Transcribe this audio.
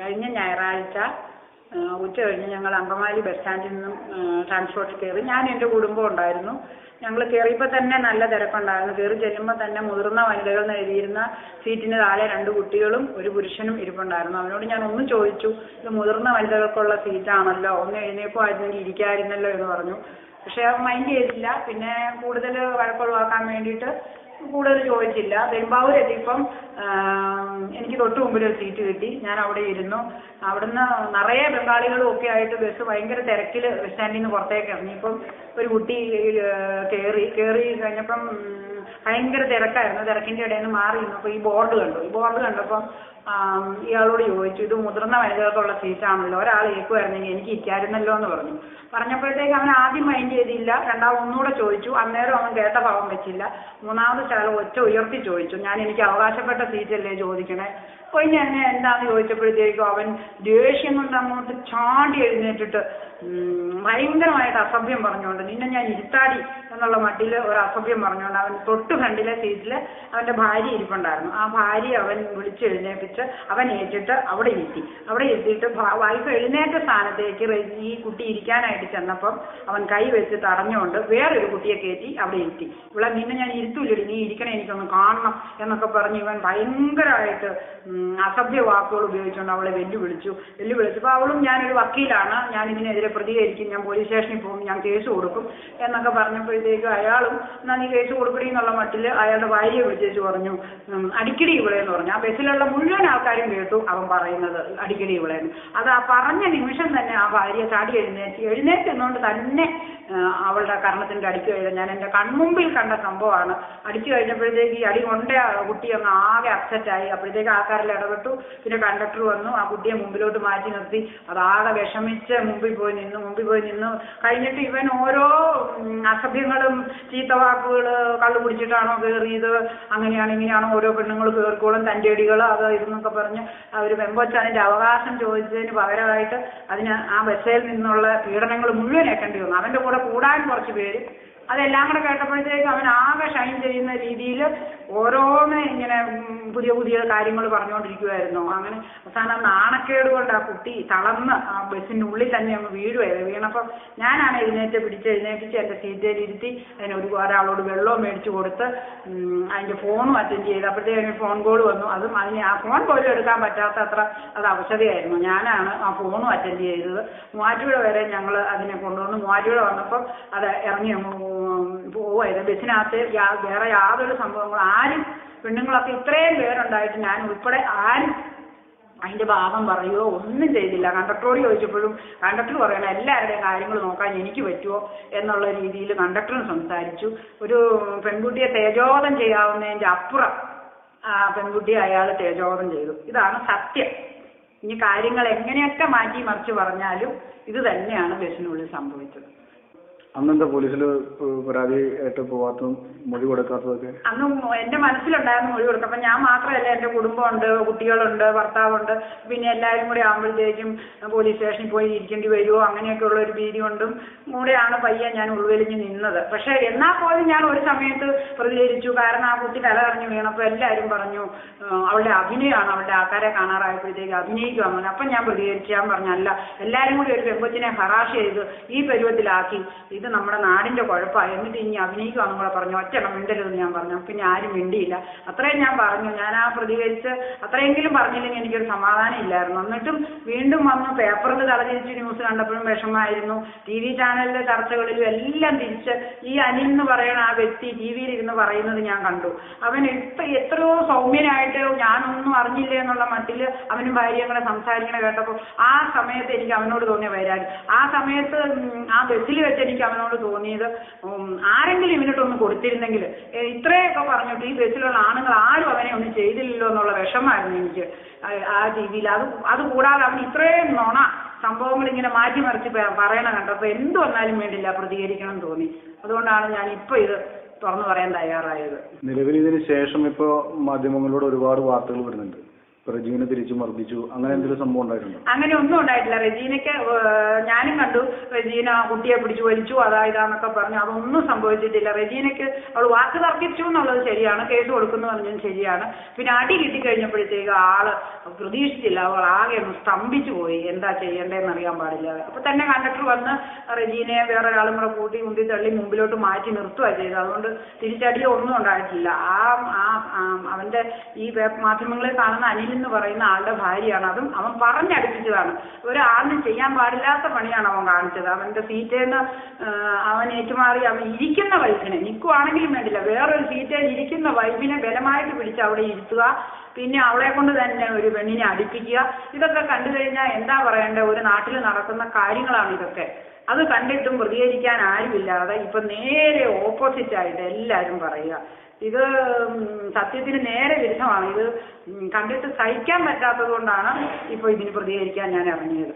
കഴിഞ്ഞ ഞായറാഴ്ച ഉച്ച കഴിഞ്ഞ് ഞങ്ങൾ അങ്കമാലി ബസ് സ്റ്റാൻഡിൽ നിന്നും ട്രാൻസ്പോർട്ടിൽ കയറി. ഞാൻ എൻ്റെ കുടുംബം ഉണ്ടായിരുന്നു. ഞങ്ങൾ കയറിയപ്പോൾ തന്നെ നല്ല തിരക്കുണ്ടായിരുന്നു. കയറി ചെല്ലുമ്പോൾ തന്നെ മുതിർന്ന വനിതകൾ എന്ന് എഴുതിയിരുന്ന സീറ്റിന് താഴെ 2 കുട്ടികളും ഒരു പുരുഷനും ഇരിപ്പുണ്ടായിരുന്നു. അവനോട് ഞാൻ ഒന്ന് ചോദിച്ചു, ഇത് മുതിർന്ന വനിതകൾക്കുള്ള സീറ്റാണല്ലോ, ഒന്ന് എഴുന്നേപ്പോൾ ആയിരുന്നെങ്കിൽ ഇരിക്കാമായിരുന്നല്ലോ എന്ന് പറഞ്ഞു. പക്ഷെ അവൻ മൈൻഡ് ചെയ്തില്ല. പിന്നെ കൂടുതൽ വഴക്കൊഴിവാക്കാൻ വേണ്ടിയിട്ട് കൂടുതൽ ചോദിച്ചില്ല. പെരുമ്പാവൂർ എത്തിയപ്പം എനിക്ക് തൊട്ട് മുമ്പിൽ ഒരു സീറ്റ് കിട്ടി. ഞാൻ അവിടെ ഇരുന്നു. അവിടുന്ന് നിറയെ ബംഗാളികളും ഒക്കെ ആയിട്ട് ബസ് ഭയങ്കര തിരക്കിൽ ബസ് സ്റ്റാൻഡിൽ നിന്ന് പുറത്തേക്ക് ഇറങ്ങിയപ്പം ഒരു കുട്ടി കയറി കഴിഞ്ഞപ്പം ഭയങ്കര തിരക്കായിരുന്നു. തിരക്കിൻ്റെ ഇടയിൽ നിന്ന് മാറി നിന്നപ്പോൾ ഈ ബോർഡ് കണ്ടപ്പം ഇയാളോട് ചോദിച്ചു, ഇത് മുതിർന്ന വനിതകൾക്കുള്ള സീറ്റാണല്ലോ, ഒരാൾ ഏക്കുമായിരുന്നെങ്കിൽ എനിക്ക് ഇരിക്കാമായിരുന്നല്ലോ എന്ന് പറഞ്ഞപ്പോഴത്തേക്ക് അവൻ ആദ്യം മൈൻഡ് ചെയ്തില്ല. ഒന്നുകൂടെ ചോദിച്ചു. അന്നേരം അവൻ കേട്ട ഭാവം വെച്ചില്ല. മൂന്നാമത് ശകലം ഒച്ച ഉയർത്തി ചോദിച്ചു, ഞാൻ എനിക്ക് അവകാശപ്പെട്ട സീറ്റല്ലേ ചോദിക്കണേ. അപ്പോൾ ഞാൻ എന്താണെന്ന് ചോദിച്ചപ്പോഴത്തേക്കും അവൻ ദേഷ്യം കൊണ്ട് അങ്ങോട്ട് ചാടി എഴുന്നേറ്റിട്ട് ഭയങ്കരമായിട്ട് അസഭ്യം പറഞ്ഞുകൊണ്ട്, നിന്നെ ഞാൻ ഇരുത്താടി എന്നുള്ള മട്ടിൽ ഒരു അസഭ്യം പറഞ്ഞുകൊണ്ട് അവൻ തൊട്ട് ഫ്രണ്ടിലെ സീറ്റിൽ അവൻ്റെ ഭാര്യ ഇരിപ്പുണ്ടായിരുന്നു. ആ ഭാര്യ അവൻ വിളിച്ചെഴുന്നേപ്പിച്ച് അവൻ ഏറ്റിട്ട് അവിടെ ഇരുത്തിയിട്ട് വൈഫ് എഴുന്നേറ്റ സ്ഥാനത്തേക്ക് ഈ കുട്ടി ഇരിക്കാനായിട്ട് ചെന്നപ്പം അവൻ കൈ വെച്ച് തടഞ്ഞുകൊണ്ട് വേറൊരു കുട്ടിയെ കയറ്റി അവിടെ ഇരുത്തി. ഇവിടെ നിന്നെ ഞാൻ ഇരുത്തൂല്ലടി, നീ ഇരിക്കണേ, എനിക്കൊന്ന് കാണണം എന്നൊക്കെ പറഞ്ഞ് ഇവൻ ഭയങ്കരമായിട്ട് അസഭ്യ വാക്കുകൾ ഉപയോഗിച്ചുകൊണ്ട് അവളെ വെല്ലുവിളിച്ചപ്പോൾ അവളും, ഞാനൊരു വക്കീലാണ്, ഞാൻ ഇതിനെതിരെ പ്രതികരിക്കും, ഞാൻ പോലീസ് സ്റ്റേഷനിൽ പോകും, ഞാൻ കേസ് കൊടുക്കും എന്നൊക്കെ പറഞ്ഞപ്പോഴത്തേക്കും അയാളും എന്നാൽ നീ കേസ് കൊടുക്കടി എന്നുള്ള മട്ടിൽ അയാളുടെ ഭാര്യയെ വിളിച്ചേച്ച് പറഞ്ഞു, അടിക്കടി ഇവളെന്ന് പറഞ്ഞു. ആ ബസ്സിലുള്ള മുഴുവൻ ആൾക്കാരും കേട്ടു അവൻ പറയുന്നത് അടിക്കടി ഇവളെന്ന്. അത് ആ പറഞ്ഞ നിമിഷം തന്നെ ആ ഭാര്യ ചാടി എഴുന്നേറ്റെന്നുകൊണ്ട് തന്നെ അവളുടെ കർണത്തിൻ്റെ അടിച്ചു കഴിഞ്ഞാൽ ഞാൻ എൻ്റെ കൺമുമ്പിൽ കണ്ട സംഭവമാണ്. അടിച്ചു കഴിഞ്ഞപ്പോഴത്തേക്ക് ഈ അടി കൊണ്ട കുട്ടി അങ്ങ് ആകെ അപ്സെറ്റായി. അപ്പോഴത്തേക്ക് ആൾക്കാരെല്ലാം ഇടപെട്ടു. പിന്നെ കണ്ടക്ടർ വന്നു, ആ കുട്ടിയെ മുമ്പിലോട്ട് മാറ്റി നിർത്തി. അതാകെ വിഷമിച്ച് മുമ്പിൽ പോയി നിന്നു കഴിഞ്ഞിട്ട് ഇവൻ ഓരോ അസഭ്യങ്ങളും ചീത്തവാക്കുകൾ, കള്ളു കുടിച്ചിട്ടാണോ കയറിയത്, അങ്ങനെയാണ് ഇങ്ങനെയാണോ, ഓരോ പെണ്ണുങ്ങൾ കയറിക്കോളും, തൻ്റെ അടികൾ അത് ഇതെന്നൊക്കെ പറഞ്ഞ് ഒരു പെമ്പൊച്ച അതിൻ്റെ അവകാശം ചോദിച്ചതിന് പകരമായിട്ട് അതിന് ആ ബസ്സിൽ നിന്നുള്ള പീഡനങ്ങൾ മുഴുവൻ ഏൽക്കേണ്ടി വന്നു. അവൻ്റെ കൂടെ കൂടാൻ കുറച്ച് പേര്. അതെല്ലാം കൂടെ കേട്ടപ്പോഴത്തേക്ക് അവൻ ആകെ ഷൈൻ ചെയ്യുന്ന രീതിയിൽ ഓരോന്ന് ഇങ്ങനെ പുതിയ കാര്യങ്ങൾ പറഞ്ഞുകൊണ്ടിരിക്കുമായിരുന്നു. അങ്ങനെ അവസാനം നാണക്കേട് കൊണ്ട് ആ കുട്ടി തളർന്ന് ആ ബസ്സിൻ്റെ ഉള്ളിൽ തന്നെ അങ്ങ് വീണപ്പം ഞാനാണ് എഴുന്നേൽപ്പിച്ച് എൻ്റെ സീറ്റിൽ ഇരുത്തി അതിന് ഒരാളോട് വെള്ളവും മേടിച്ചു കൊടുത്ത് അതിൻ്റെ ഫോണും അറ്റൻഡ് ചെയ്ത്. അപ്പോഴത്തേക്ക് ഫോൺ കോൾ വന്നു. അതും ആ ഫോൺ പോലും എടുക്കാൻ പറ്റാത്ത അത്ര അത് അവശതയായിരുന്നു. ഞാനാണ് ആ ഫോണും അറ്റൻഡ് ചെയ്തത്. മൂവാറ്റുപുഴ വരെ ഞങ്ങൾ അതിനെ കൊണ്ടുവന്നു. മൂവാറ്റുപുഴ വന്നപ്പോൾ അത് ഇറങ്ങി പോവായിരുന്നു. ബസ്സിനകത്ത് വേറെ യാതൊരു സംഭവങ്ങളും ആരും, പെണ്ണുങ്ങളൊക്കെ ഇത്രയും പേരുണ്ടായിട്ട് ഞാൻ ഉൾപ്പെടെ ആരും അതിൻ്റെ ഭാഗം പറയുകയോ ഒന്നും ചെയ്തില്ല. കണ്ടക്ടറോട് ചോദിച്ചപ്പോഴും കണ്ടക്ടർ പറയണം എല്ലാവരുടെയും കാര്യങ്ങൾ നോക്കാൻ എനിക്ക് പറ്റുമോ എന്നുള്ള രീതിയിൽ കണ്ടക്ടറും സംസാരിച്ചു. ഒരു പെൺകുട്ടിയെ തേജോവധം ചെയ്യാവുന്നതിൻ്റെ അപ്പുറം ആ പെൺകുട്ടിയെ അയാൾ തേജോവധം ചെയ്തു. ഇതാണ് സത്യം. ഇനി കാര്യങ്ങൾ എങ്ങനെയൊക്കെ മാറ്റി മറിച്ച് പറഞ്ഞാലും ഇത് തന്നെയാണ് ബസ്സിനുള്ളിൽ സംഭവിച്ചത്. അന്നെന്താ പോലീസിൽ പരാതി ആയിട്ട് പോവാത്തതും മൊഴി കൊടുക്കാത്തതൊക്കെ? അന്ന് എൻ്റെ മനസ്സിലുണ്ടായിരുന്നു മൊഴി കൊടുക്കും. അപ്പം ഞാൻ മാത്രമല്ല, എൻ്റെ കുടുംബമുണ്ട്, കുട്ടികളുണ്ട്, ഭർത്താവുണ്ട്. പിന്നെ എല്ലാവരും കൂടി ആകുമ്പോഴത്തേക്കും പോലീസ് സ്റ്റേഷനിൽ പോയി ഇരിക്കേണ്ടി വരുമോ അങ്ങനെയൊക്കെയുള്ള ഒരു ഭീതി കൊണ്ടും കൂടെയാണ് പയ്യെ ഞാൻ ഉൾവലിഞ്ഞ് നിന്നത്. പക്ഷേ എന്നാൽ പോലും ഞാൻ ഒരു സമയത്ത് പ്രതികരിച്ചു. കാരണം ആ കുട്ടി തലകറങ്ങി വീണപ്പോൾ എല്ലാവരും പറഞ്ഞു അവളുടെ അഭിനയമാണ്, അവളുടെ ആൾക്കാരെ കാണാറായപ്പോഴത്തേക്ക് അഭിനയിക്കും അങ്ങനെ. അപ്പം ഞാൻ പ്രതികരിച്ചു. ഞാൻ പറഞ്ഞല്ല, എല്ലാവരും കൂടി ഒരു പെൺകൊച്ചിനെ ഹറാഷ് ചെയ്ത് ഈ പരുവത്തിലാക്കി, ഇത് നമ്മുടെ നാടിൻ്റെ കുഴപ്പമാണ്, എന്നിട്ട് ഇനി അഭിനയിക്കുവാന്നും കൂടെ പറഞ്ഞു. ഒറ്റണം മിണ്ടരുതെന്ന് ഞാൻ പറഞ്ഞു. പിന്നെ ആരും മിണ്ടിയില്ല. അത്രയും ഞാൻ പറഞ്ഞു. ഞാൻ ആ പ്രതികരിച്ച് അത്രയെങ്കിലും പറഞ്ഞില്ലെങ്കിൽ എനിക്കൊരു സമാധാനം ഇല്ലായിരുന്നു. എന്നിട്ടും വീണ്ടും വന്ന് പേപ്പറിൽ തലതിരിച്ച് ന്യൂസ് കണ്ടപ്പോഴും വിഷമമായിരുന്നു. TV ചാനലിലെ ചർച്ചകളിലും എല്ലാം തിരിച്ച് ഈ അനിൽ എന്ന് പറയുന്ന ആ വ്യക്തി TV-യിൽ ഇരുന്ന് പറയുന്നത് ഞാൻ കണ്ടു. അവൻ എത്രയോ സൗമ്യനായിട്ട് ഞാനൊന്നും അറിഞ്ഞില്ല എന്നുള്ള മട്ടിൽ അവനും ഭാര്യയും കൂടെ സംസാരിക്കണ കേട്ടപ്പോൾ ആ സമയത്ത് എനിക്ക് അവനോട് തോന്നിയ വൈരാഗ്യം, ആ സമയത്ത് ആ ബസ്സിൽ വെച്ച് എനിക്ക് അവനോട് തോന്നിയത് ആരെങ്കിലും ഇവനിട്ടൊന്ന് കൊടുത്തിരുന്നെങ്കിൽ, ഇത്രയൊക്കെ പറഞ്ഞിട്ട് ഈ ബസ്സിലുള്ള ആണുങ്ങൾ ആരും അവനെ ഒന്നും ചെയ്തില്ലല്ലോ എന്നുള്ള വിഷമമായിരുന്നു എനിക്ക് ആ TV-യിൽ. അതുകൂടാതെ അവൻ ഇത്രയും നുണ സംഭവങ്ങൾ ഇങ്ങനെ മാറ്റിമറിച്ച് പറയണ കണ്ടപ്പോൾ എന്ത് വന്നാലും വേണ്ടില്ല പ്രതികരിക്കണം തോന്നി. അതുകൊണ്ടാണ് ഞാൻ ഇപ്പോൾ ഇത് തുറന്നു പറയാൻ തയ്യാറായത്. നിലവിൽ ഇതിന് ശേഷം ഇപ്പോൾ മാധ്യമങ്ങളോട് ഒരുപാട് വാർത്തകൾ വരുന്നുണ്ട്. റെജീനെ തിരിച്ചു മർദ്ദിച്ചു, അങ്ങനെ എന്തെങ്കിലും സംഭവം ഉണ്ടായിട്ടുണ്ടോ? അങ്ങനെ ഒന്നും ഉണ്ടായിട്ടില്ല. റെജീനയ്ക്ക് ഞാനും കണ്ടു, റെജീന കുട്ടിയെ പിടിച്ചു വലിച്ചു ഇതാന്നൊക്കെ പറഞ്ഞു. അതൊന്നും സംഭവിച്ചിട്ടില്ല. റെജീനയ്ക്ക് അവൾ വാക്ക് തർക്കിച്ചു എന്നുള്ളത് ശരിയാണ്, കേസ് കൊടുക്കുന്നു പറഞ്ഞതും ശരിയാണ്. പിന്നെ അടി കിട്ടിക്കഴിഞ്ഞപ്പോഴത്തേക്ക് ആള് പ്രതീക്ഷിച്ചില്ല, അവൾ ആകെ ഒന്ന് സ്തംഭിച്ചു പോയി, എന്താ ചെയ്യേണ്ടതെന്ന് അറിയാൻ പാടില്ല. അപ്പൊ തന്നെ കണ്ടക്ടർ വന്ന് റെജീനയെ വേറെ ഒരാളും കൂടെ കൂട്ടി ഉന്തി തള്ളി മുമ്പിലോട്ട് മാറ്റി നിർത്തുകയാണ് ചെയ്തത്. അതുകൊണ്ട് തിരിച്ചടിയോ ഒന്നും ഉണ്ടായിട്ടില്ല. അവന്റെ ഈ മാധ്യമങ്ങളിൽ കാണുന്ന അനിൽ എന്ന് പറയുന്ന ആളുടെ ഭാര്യയാണ്. അതും അവൻ പറഞ്ഞടുപ്പിച്ചതാണ്. ഒരാളിനും ചെയ്യാൻ പാടില്ലാത്ത പണിയാണ് അവൻ കാണിച്ചത്. അവന്റെ സീറ്റേന്ന് അവൻ ഏറ്റുമാറി അവൻ ഇരിക്കുന്ന വൈഫിനെ, നിൽക്കുവാണെങ്കിലും വേണ്ടില്ല, വേറൊരു സീറ്റേൽ ഇരിക്കുന്ന വൈഫിനെ ബലമായിട്ട് പിടിച്ച് അവിടെ ഇരുത്തുക, പിന്നെ അവളെ കൊണ്ട് തന്നെ ഒരു പെണ്ണിനെ അടുപ്പിക്കുക. ഇതൊക്കെ കണ്ടു കഴിഞ്ഞാൽ എന്താ പറയണ്ടേ, ഒരു നാട്ടിൽ നടക്കുന്ന കാര്യങ്ങളാണ് ഇതൊക്കെ. അത് കണ്ടിട്ടും പ്രതികരിക്കാൻ ആരുമില്ലാതെ ഇപ്പൊ നേരെ ഓപ്പോസിറ്റ് ആയിട്ട് എല്ലാവരും പറയുക. ഇത് സത്യത്തിന് നേരെ വിരുദ്ധമാണ്. ഇത് കണ്ടിട്ട് സഹിക്കാൻ പറ്റാത്തത് കൊണ്ടാണ് ഇപ്പോൾ ഇതിന് പ്രതികരിക്കാൻ ഞാൻ ഇറങ്ങിയത്.